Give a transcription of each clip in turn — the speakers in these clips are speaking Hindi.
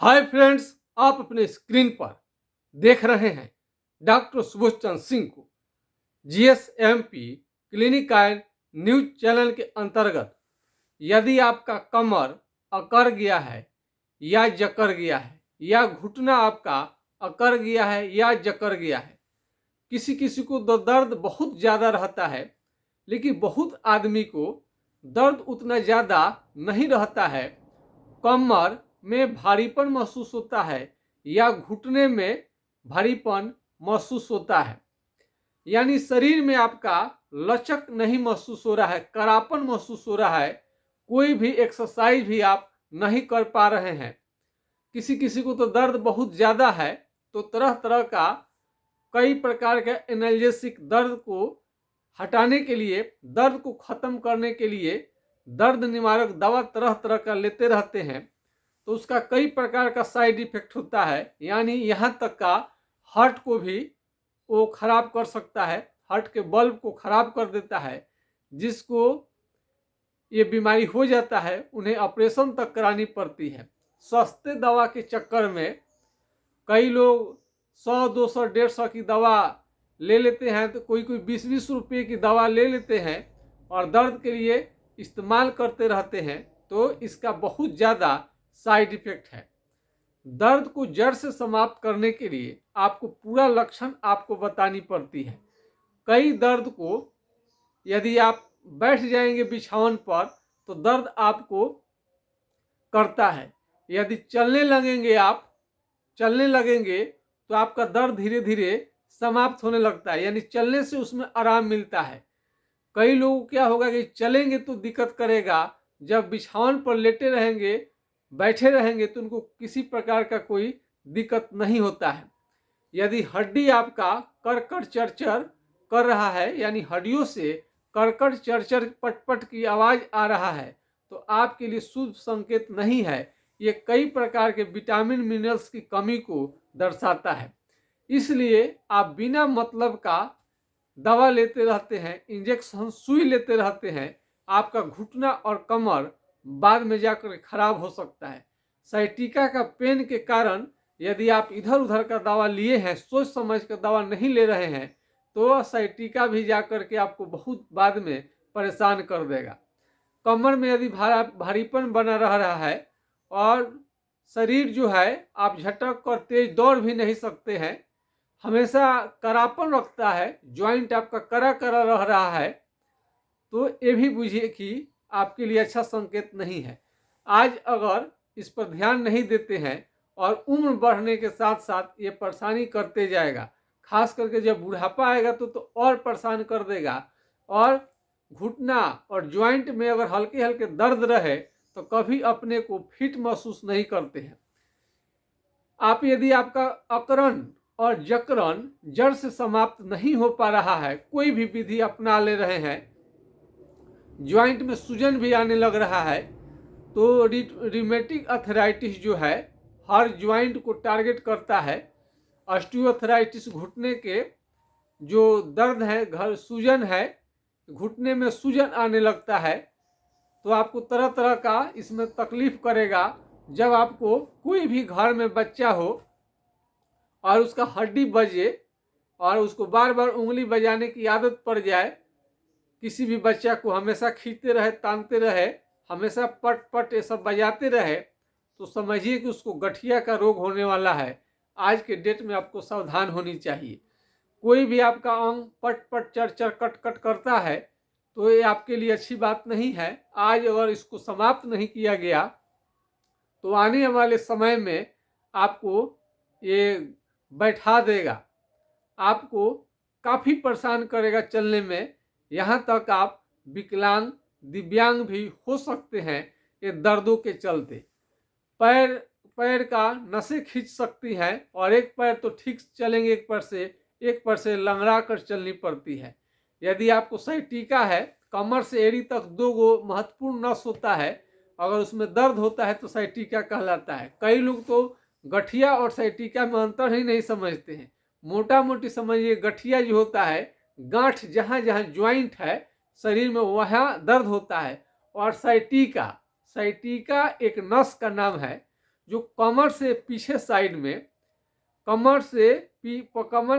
हाय फ्रेंड्स, आप अपने स्क्रीन पर देख रहे हैं डॉक्टर सुबोध चंद्र सिंह को। जीएसएमपी क्लिनिक एंड न्यूज चैनल के अंतर्गत यदि आपका कमर अकड़ गया है या जकड़ गया है या घुटना आपका अकड़ गया है या जकड़ गया है, किसी किसी को दर्द बहुत ज़्यादा रहता है, लेकिन बहुत आदमी को दर्द उतना ज़्यादा नहीं रहता है। कमर में भारीपन महसूस होता है या घुटने में भारीपन महसूस होता है, यानी शरीर में आपका लचक नहीं महसूस हो रहा है, कड़ापन महसूस हो रहा है, कोई भी एक्सरसाइज भी आप नहीं कर पा रहे हैं। किसी किसी को तो दर्द बहुत ज़्यादा है, तो तरह तरह का कई प्रकार के एनाल्जेसिक दर्द को हटाने के लिए, दर्द को ख़त्म करने के लिए दर्द निवारक दवा तरह तरह का लेते रहते हैं, तो उसका कई प्रकार का साइड इफेक्ट होता है। यानी यहाँ तक का हार्ट को भी वो खराब कर सकता है, हार्ट के बल्ब को खराब कर देता है। जिसको ये बीमारी हो जाता है उन्हें ऑपरेशन तक करानी पड़ती है। सस्ते दवा के चक्कर में कई लोग 100, 200, 150 की दवा ले लेते हैं, तो कोई 20-20 रुपये की दवा ले लेते हैं और दर्द के लिए इस्तेमाल करते रहते हैं, तो इसका बहुत ज़्यादा साइड इफेक्ट है। दर्द को जड़ से समाप्त करने के लिए आपको पूरा लक्षण आपको बतानी पड़ती है। कई दर्द को यदि आप बैठ जाएंगे बिछावन पर तो दर्द आपको करता है, यदि चलने लगेंगे तो आपका दर्द धीरे धीरे समाप्त होने लगता है, यानी चलने से उसमें आराम मिलता है। कई लोगों को क्या होगा कि चलेंगे तो दिक्कत करेगा, जब बिछावन पर लेटे रहेंगे, बैठे रहेंगे, तो उनको किसी प्रकार का कोई दिक्कत नहीं होता है। यदि हड्डी आपका करकट चरचर कर रहा है, यानी हड्डियों से करकट चरचर पटपट की आवाज़ आ रहा है, तो आपके लिए शुभ संकेत नहीं है। ये कई प्रकार के विटामिन मिनरल्स की कमी को दर्शाता है। इसलिए आप बिना मतलब का दवा लेते रहते हैं, इंजेक्शन सुई लेते रहते हैं, आपका घुटना और कमर बाद में जाकर खराब हो सकता है। साइटिका का पेन के कारण यदि आप इधर उधर का दवा लिए हैं, सोच समझ कर दवा नहीं ले रहे हैं, तो साइटिका भी जाकर के आपको बहुत बाद में परेशान कर देगा। कमर में यदि भारीपन बना रह रहा है और शरीर जो है आप झटक कर तेज दौड़ भी नहीं सकते हैं, हमेशा करापन रखता है, ज्वाइंट आपका करा करा रह रहा है, तो ये भी बुझिए कि आपके लिए अच्छा संकेत नहीं है। आज अगर इस पर ध्यान नहीं देते हैं और उम्र बढ़ने के साथ साथ ये परेशानी करते जाएगा, खास करके जब बुढ़ापा आएगा तो और परेशान कर देगा। और घुटना और ज्वाइंट में अगर हल्के हल्के दर्द रहे तो कभी अपने को फिट महसूस नहीं करते हैं। आप यदि आपका अकड़न और जकड़न जड़ से समाप्त नहीं हो पा रहा है, कोई भी विधि अपना ले रहे हैं, ज्वाइंट में सूजन भी आने लग रहा है, तो रिमेटिक अर्थराइटिस जो है हर ज्वाइंट को टारगेट करता है। ऑस्टियोआर्थराइटिस घुटने के जो दर्द है, सूजन है, घुटने में सूजन आने लगता है, तो आपको तरह तरह का इसमें तकलीफ करेगा। जब आपको कोई भी घर में बच्चा हो और उसका हड्डी बजे और उसको बार बार उंगली बजाने की आदत पड़ जाए, किसी भी बच्चा को हमेशा खींचते रहे, तानते रहे, हमेशा पट पट ये सब बजाते रहे, तो समझिए कि उसको गठिया का रोग होने वाला है। आज के डेट में आपको सावधान होनी चाहिए। कोई भी आपका अंग पट पट चर चर कट कट करता है तो ये आपके लिए अच्छी बात नहीं है। आज अगर इसको समाप्त नहीं किया गया तो आने वाले समय में आपको ये बैठा देगा, आपको काफ़ी परेशान करेगा चलने में, यहाँ तक आप विकलांग दिव्यांग भी हो सकते हैं ये दर्दों के चलते। पैर का नसें खींच सकती हैं और एक पैर तो ठीक चलेंगे, एक पैर से लंगड़ा कर चलनी पड़ती है। यदि आपको साइटिका है, कमर से एड़ी तक 2 महत्वपूर्ण नस होता है, अगर उसमें दर्द होता है तो साइटिका कहलाता है। कई लोग तो गठिया और साइटिका में अंतर ही नहीं समझते हैं। मोटा मोटी समझिए, गठिया जो होता है, गांठ जहाँ जहाँ ज्वाइंट है शरीर में वहाँ दर्द होता है, और साइटिका एक नस का नाम है जो कमर से पीछे साइड में, कमर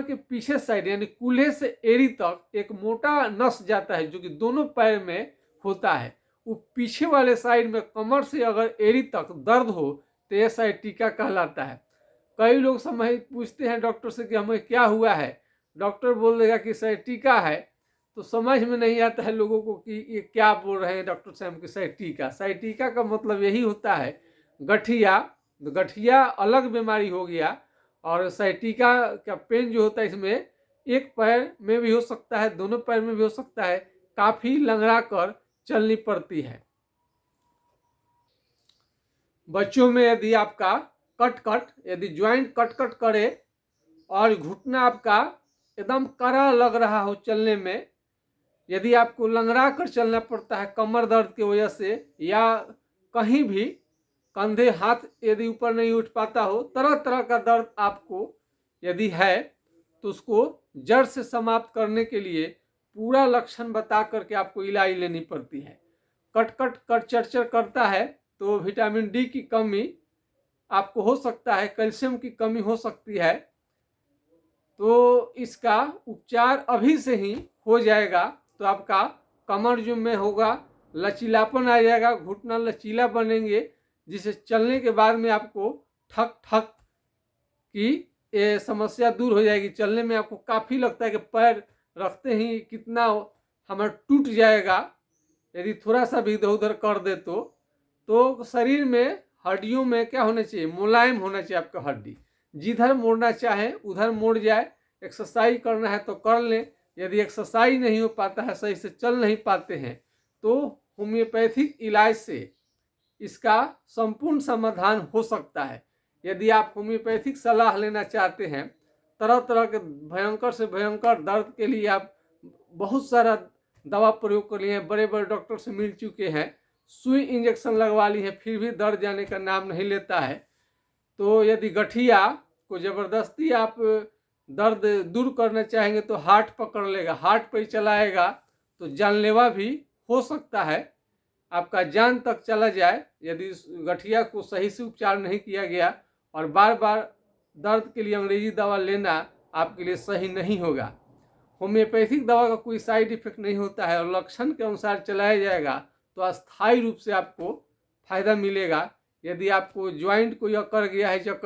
के पीछे साइड यानी कूल्हे से एड़ी तक एक मोटा नस जाता है जो कि दोनों पैर में होता है। वो पीछे वाले साइड में कमर से अगर एड़ी तक दर्द हो तो यह साइटिका कहलाता है। कई लोग पूछते हैं डॉक्टर से कि हमें क्या हुआ है, डॉक्टर बोल देगा कि साइटिका है, तो समझ में नहीं आता है लोगों को कि ये क्या बोल रहे हैं डॉक्टर साहब की साइटिका। साइटिका का मतलब यही होता है गठिया, गठिया अलग बीमारी हो गया, और साइटिका का पेन जो होता है इसमें एक पैर में भी हो सकता है, दोनों पैर में भी हो सकता है, काफी लंगड़ा कर चलनी पड़ती है। बच्चों में यदि आपका यदि ज्वाइंट कट करे और घुटना आपका एकदम कड़ा लग रहा हो चलने में, यदि आपको लंगड़ा कर चलना पड़ता है कमर दर्द की वजह से, या कहीं भी कंधे हाथ यदि ऊपर नहीं उठ पाता हो, तरह तरह का दर्द आपको यदि है, तो उसको जड़ से समाप्त करने के लिए पूरा लक्षण बता करके आपको इलाज लेनी पड़ती है। कट चरचर करता है तो विटामिन डी की कमी आपको हो सकता है, कैल्शियम की कमी हो सकती है, तो इसका उपचार अभी से ही हो जाएगा तो आपका कमर जो में होगा लचीलापन आ जाएगा, घुटना लचीला बनेंगे, जिसे चलने के बाद में आपको ठक ठक की ये समस्या दूर हो जाएगी। चलने में आपको काफ़ी लगता है कि पैर रखते ही कितना हमारा टूट जाएगा, यदि थोड़ा सा भी इधर उधर कर दे तो शरीर में हड्डियों में क्या होना चाहिए, मुलायम होना चाहिए आपका हड्डी, जिधर मोड़ना चाहे उधर मोड़ जाए। एक्सरसाइज करना है तो कर लें, यदि एक्सरसाइज नहीं हो पाता है, सही से चल नहीं पाते हैं, तो होम्योपैथिक इलाज से इसका संपूर्ण समाधान हो सकता है। यदि आप होम्योपैथिक सलाह लेना चाहते हैं, तरह तरह के भयंकर से भयंकर दर्द के लिए आप बहुत सारा दवा प्रयोग कर लिए हैं, बड़े बड़े डॉक्टर से मिल चुके हैं, सुई इंजेक्शन लगवा ली है, फिर भी दर्द जाने का नाम नहीं लेता है। तो यदि गठिया को ज़बरदस्ती आप दर्द दूर करना चाहेंगे तो हार्ट पकड़ लेगा, हार्ट पर ही चलाएगा तो जानलेवा भी हो सकता है, आपका जान तक चला जाए यदि गठिया को सही से उपचार नहीं किया गया। और बार बार दर्द के लिए अंग्रेजी दवा लेना आपके लिए सही नहीं होगा। होम्योपैथिक दवा का कोई साइड इफेक्ट नहीं होता है और लक्षण के अनुसार चलाया जाएगा तो अस्थायी रूप से आपको फायदा मिलेगा। यदि आपको ज्वाइंट को जकड़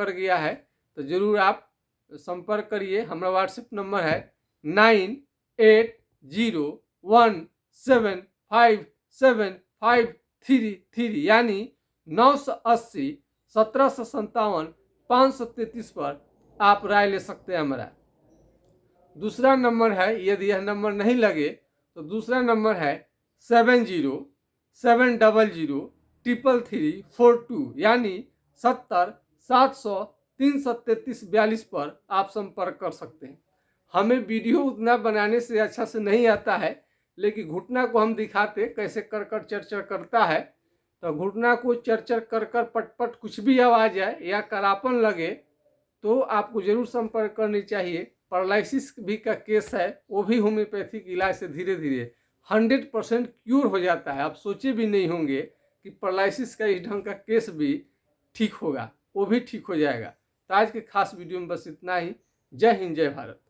गया है तो ज़रूर आप संपर्क करिए। हमारा व्हाट्सएप नंबर है 9801757533 यानी 980 1757 533 पर आप राय ले सकते हैं हमारा। दूसरा नंबर है, यदि यह नंबर नहीं लगे तो दूसरा नंबर है 7070333342 यानी 70-700-333-42 पर आप संपर्क कर सकते हैं। हमें वीडियो उतना बनाने से अच्छा से नहीं आता है, लेकिन घुटना को हम दिखाते कैसे कर कर चरचर करता है, तो घुटना को चरचर कर कर पटपट कुछ भी आवाज़ आए या करापन लगे तो आपको ज़रूर संपर्क करनी चाहिए। पैरालिसिस भी का केस है, वो भी होम्योपैथिक इलाज से धीरे धीरे 100% क्यूर हो जाता है। आप सोचे भी नहीं होंगे कि पैरालिसिस का इस ढंग का केस भी ठीक होगा, वो भी ठीक हो जाएगा। तो आज के खास वीडियो में बस इतना ही। जय हिंद, जय भारत।